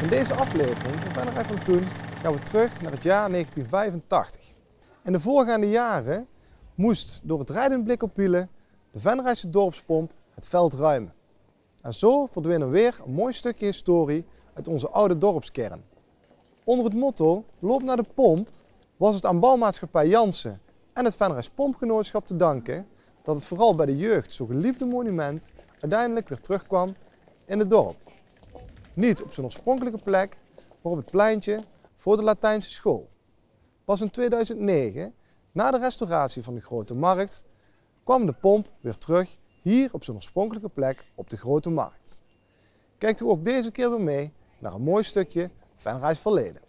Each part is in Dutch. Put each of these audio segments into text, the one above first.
In deze aflevering van Venray van Toen gaan we terug naar het jaar 1985. In de voorgaande jaren moest door het rijdend blik op wielen de Venrayse dorpspomp het veld ruimen. En zo verdween er weer een mooi stukje historie uit onze oude dorpskern. Onder het motto Loop naar de pomp was het aan bouwmaatschappij Jansen en het Venrays Pompgenootschap te danken dat het vooral bij de jeugd zo geliefde monument uiteindelijk weer terugkwam in het dorp. Niet op zijn oorspronkelijke plek, maar op het pleintje voor de Latijnse school. Pas in 2009, na de restauratie van de Grote Markt, kwam de pomp weer terug hier op zijn oorspronkelijke plek op de Grote Markt. Kijkt u ook deze keer weer mee naar een mooi stukje Venrays verleden.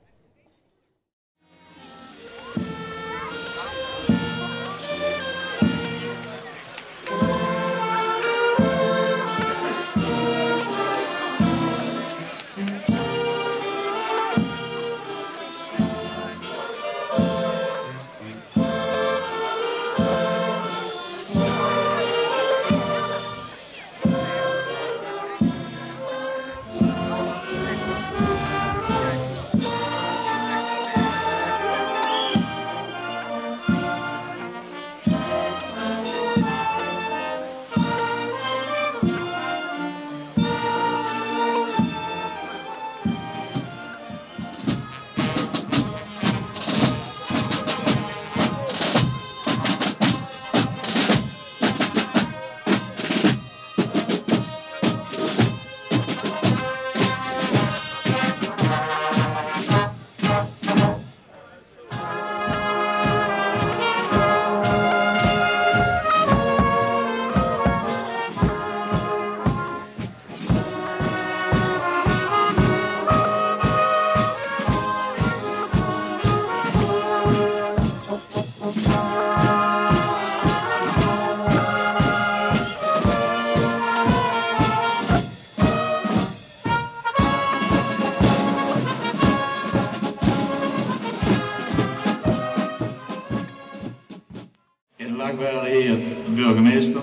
Dankbare heer burgemeester,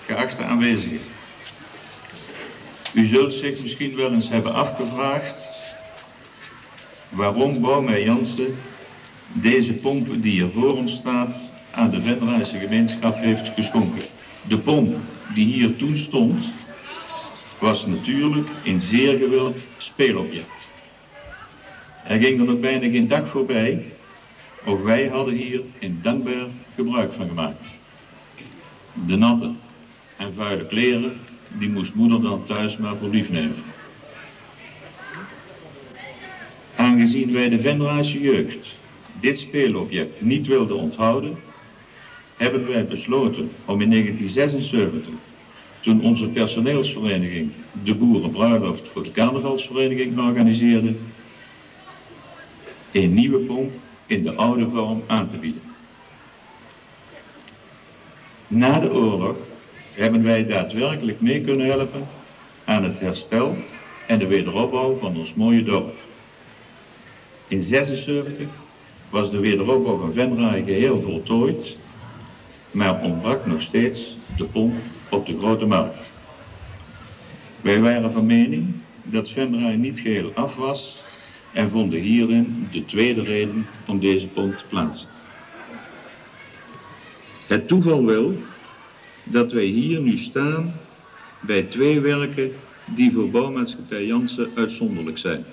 geachte aanwezigen. U zult zich misschien wel eens hebben afgevraagd waarom Boumei Jansen deze pomp die hier voor ons staat aan de Venrayse gemeenschap heeft geschonken. De pomp die hier toen stond was natuurlijk een zeer gewild speelobject. Er ging er nog bijna geen dag voorbij. Ook wij hadden hier een dankbaar gebruik van gemaakt. De natte en vuile kleren, die moest moeder dan thuis maar voor lief nemen. Aangezien wij de Venrayse jeugd dit speelobject niet wilden onthouden, hebben wij besloten om in 1976, toen onze personeelsvereniging de boerenbruiloft voor de carnavalsvereniging organiseerde, een nieuwe pomp in de oude vorm aan te bieden. Na de oorlog hebben wij daadwerkelijk mee kunnen helpen aan het herstel en de wederopbouw van ons mooie dorp. In 1976 was de wederopbouw van Venray geheel voltooid, maar ontbrak nog steeds de pomp op de Grote Markt. Wij waren van mening dat Venray niet geheel af was en vonden hierin de tweede reden om deze pomp te plaatsen. Het toeval wil dat wij hier nu staan bij twee werken die voor bouwmaatschappij Jansen uitzonderlijk zijn.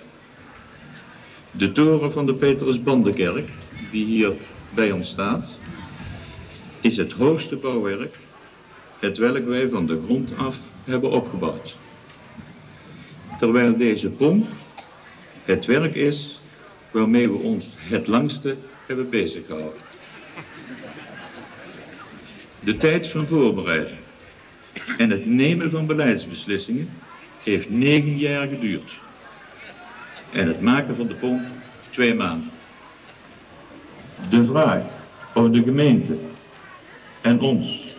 De toren van de Petrus-Bandenkerk, die hier bij ons staat, is het hoogste bouwwerk hetwelk wij van de grond af hebben opgebouwd. Terwijl deze pomp het werk is waarmee we ons het langste hebben bezig gehouden. De tijd van voorbereiding en het nemen van beleidsbeslissingen heeft 9 jaar geduurd. En het maken van de pomp 2 maanden. De vraag of de gemeente en ons,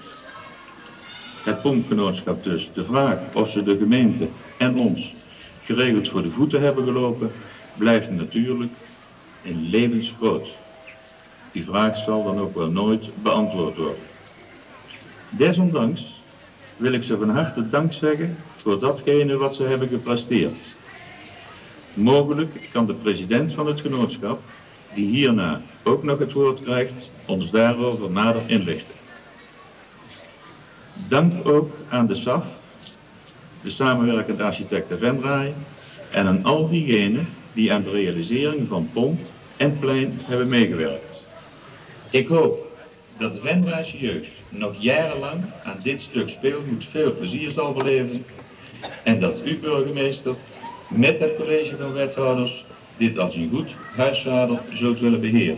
het pompgenootschap dus, de vraag of ze de gemeente en ons geregeld voor de voeten hebben gelopen, blijft natuurlijk in levensgroot. Die vraag zal dan ook wel nooit beantwoord worden. Desondanks wil ik ze van harte dank zeggen voor datgene wat ze hebben gepresteerd. Mogelijk kan de president van het genootschap, die hierna ook nog het woord krijgt, ons daarover nader inlichten. Dank ook aan de SAF, de samenwerkende architecten Venray, en aan al diegenen die aan de realisering van pomp en plein hebben meegewerkt. Ik hoop dat de Venrayse jeugd nog jarenlang aan dit stuk speelgoed veel plezier zal beleven en dat u, burgemeester, met het college van wethouders dit als een goed huisvader zult willen beheren.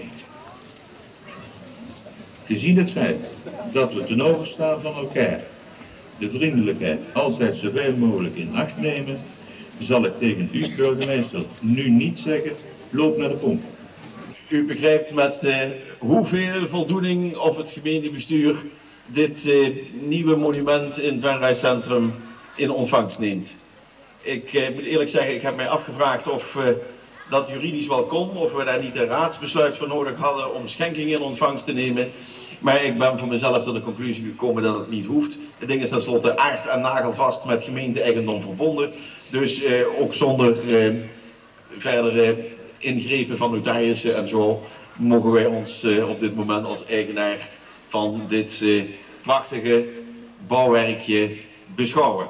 Gezien het feit dat we ten overstaan van elkaar de vriendelijkheid altijd zoveel mogelijk in acht nemen, zal ik tegen u, burgemeester, nu niet zeggen, loop naar de pomp. U begrijpt met hoeveel voldoening of het gemeentebestuur dit nieuwe monument in het Venray Centrum in ontvangst neemt. Ik moet eerlijk zeggen, ik heb mij afgevraagd of dat juridisch wel kon, of we daar niet een raadsbesluit voor nodig hadden om schenkingen in ontvangst te nemen. Maar ik ben voor mezelf tot de conclusie gekomen dat het niet hoeft. Het ding is tenslotte aard en nagelvast met gemeente-eigendom verbonden. Dus ook zonder verdere ingrepen van notarissen en zo mogen wij ons op dit moment als eigenaar van dit prachtige bouwwerkje beschouwen.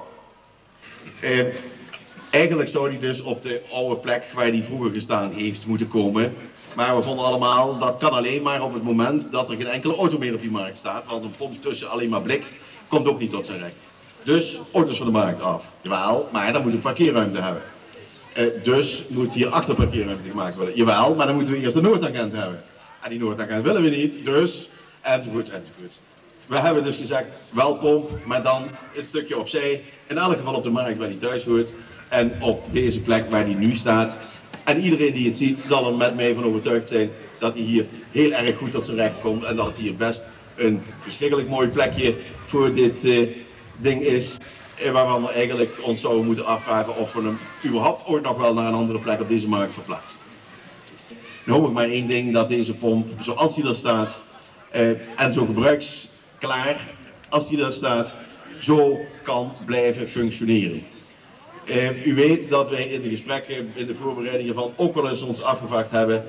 Eigenlijk zou die dus op de oude plek waar die vroeger gestaan heeft moeten komen. Maar we vonden allemaal, dat kan alleen maar op het moment dat er geen enkele auto meer op die markt staat. Want een pomp tussen alleen maar blik komt ook niet tot zijn recht. Dus auto's van de markt af. Jawel, maar dan moet een parkeerruimte hebben. Dus moet hier achter parkeerruimte gemaakt worden. Jawel, maar dan moeten we eerst een noodagent hebben. En die noodagent willen we niet, dus enzovoort enzovoort. We hebben dus gezegd, wel pomp, maar dan het stukje opzij. In elk geval op de markt waar die thuis hoort. En op deze plek waar die nu staat. En iedereen die het ziet zal er met mij van overtuigd zijn dat hij hier heel erg goed tot zijn recht komt. En dat het hier best een verschrikkelijk mooi plekje voor dit ding is. Waarvan we eigenlijk ons zouden moeten afvragen of we hem überhaupt ooit nog wel naar een andere plek op deze markt verplaatsen. Nu hoop ik maar één ding, dat deze pomp zoals die er staat en zo gebruiksklaar als die er staat, zo kan blijven functioneren. U weet dat wij in de gesprekken, in de voorbereidingen van ook wel eens ons afgevraagd hebben,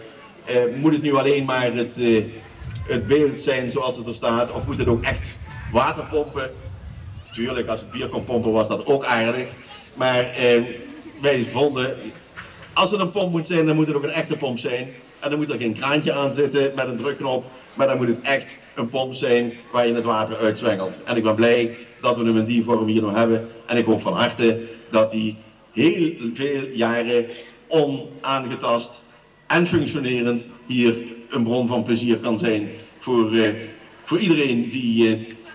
moet het nu alleen maar het beeld zijn zoals het er staat, of moet het ook echt water pompen? Tuurlijk, als het bier kon pompen was dat ook aardig, maar wij vonden, als het een pomp moet zijn, dan moet het ook een echte pomp zijn. En dan moet er geen kraantje aan zitten met een drukknop, maar dan moet het echt een pomp zijn waar je het water uitzwengelt. En ik ben blij dat we hem in die vorm hier nog hebben en ik hoop van harte dat hij heel veel jaren onaangetast en functionerend hier een bron van plezier kan zijn voor iedereen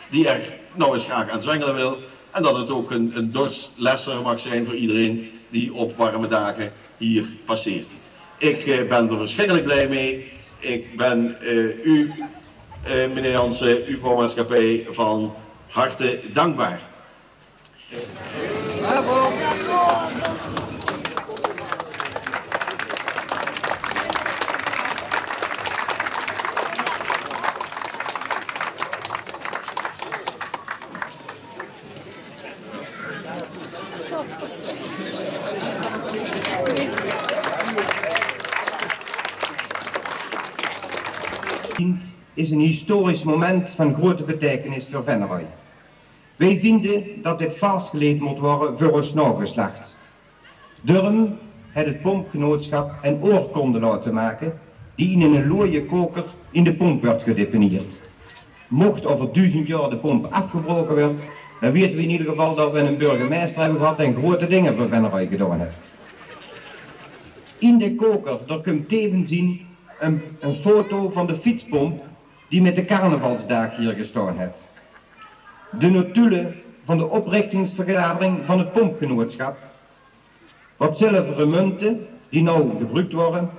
die er nou eens graag aan zwengelen wil. En dat het ook een dorstlesser mag zijn voor iedereen die op warme dagen hier passeert. Ik ben er verschrikkelijk blij mee. Ik ben u, meneer Jansen, uw bouwmaatschappij van harte dankbaar. Bravo. Is een historisch moment van grote betekenis voor Venray. Wij vinden dat dit vastgelegd moet worden voor ons nageslacht. Daarom heeft het pompgenootschap een oorkonde laten maken die in een looie koker in de pomp wordt gedeponeerd. Mocht over 1000 jaar de pomp afgebroken wordt, dan weten we in ieder geval dat we een burgemeester hebben gehad en grote dingen voor Venray gedaan heeft. In de koker, daar kunt tevens zien een foto van de fietspomp die met de carnavalsdag hier gestaan heeft. De notulen van de oprichtingsvergadering van het pompgenootschap, wat zilveren munten die nou gebruikt worden,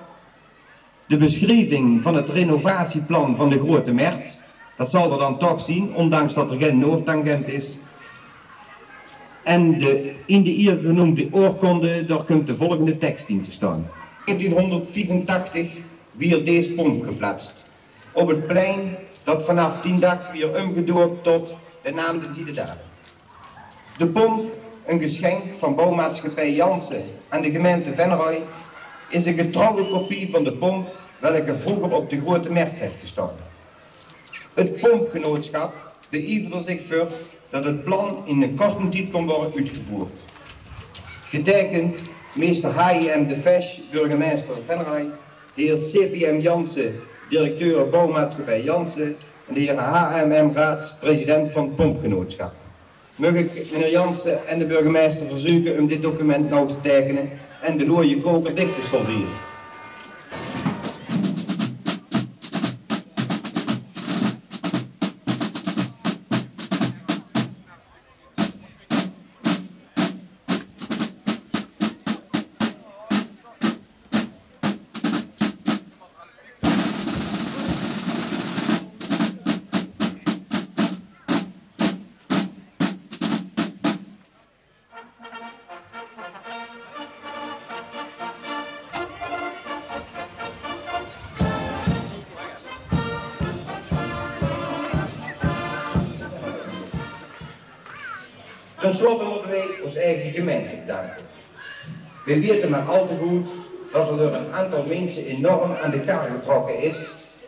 de beschrijving van het renovatieplan van de Grote Markt, dat zal er dan toch zien, ondanks dat er geen noordtangent is. En in de hier genoemde oorkonde, daar komt de volgende tekst in te staan. In 1985 werd deze pomp geplaatst. Op het plein dat vanaf die dag weer omgedoopt tot de naam de Ziedendagen. De pomp een geschenk van bouwmaatschappij Jansen aan de gemeente Venray, is een getrouwe kopie van de pomp welke vroeger op de Grote Markt heeft gestaan. Het pompgenootschap beïverde zich voor dat het plan in een korte tijd kon worden uitgevoerd. Getekend meester H.I.M. de Vesch, burgemeester Venray, de heer C.P.M. Jansen, directeur bouwmaatschappij Jansen en de heer H.M.M. Raads, president van het pompgenootschap. Mag ik meneer Jansen en de burgemeester verzoeken om dit document nou te tekenen en de looie koker dicht te solderen. Ten slotte moeten wij ons eigen gemeente bedanken. We weten maar al te goed dat er door een aantal mensen enorm aan de kaart getrokken is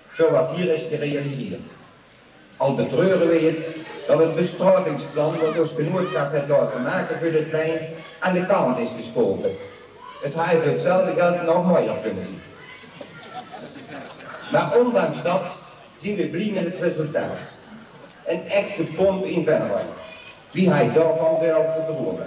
voor wat hier is gerealiseerd. Al betreuren we het dat het bestratingsplan dat ons genootschap heeft laten maken voor dit plein aan de kant is geschoven. Het had voor hetzelfde geld nog mooier kunnen zien. Maar ondanks dat zien we blij met het resultaat. Een echte pomp in Venray. Wie hij daarvan wel te behoren.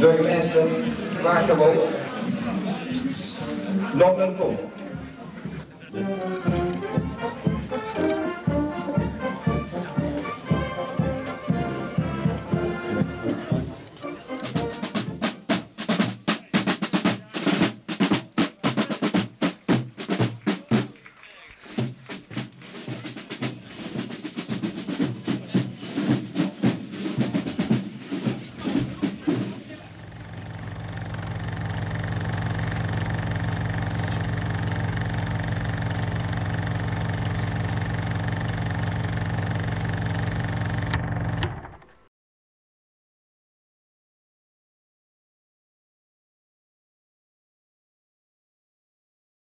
Burgemeester Waterwold, Londen komt.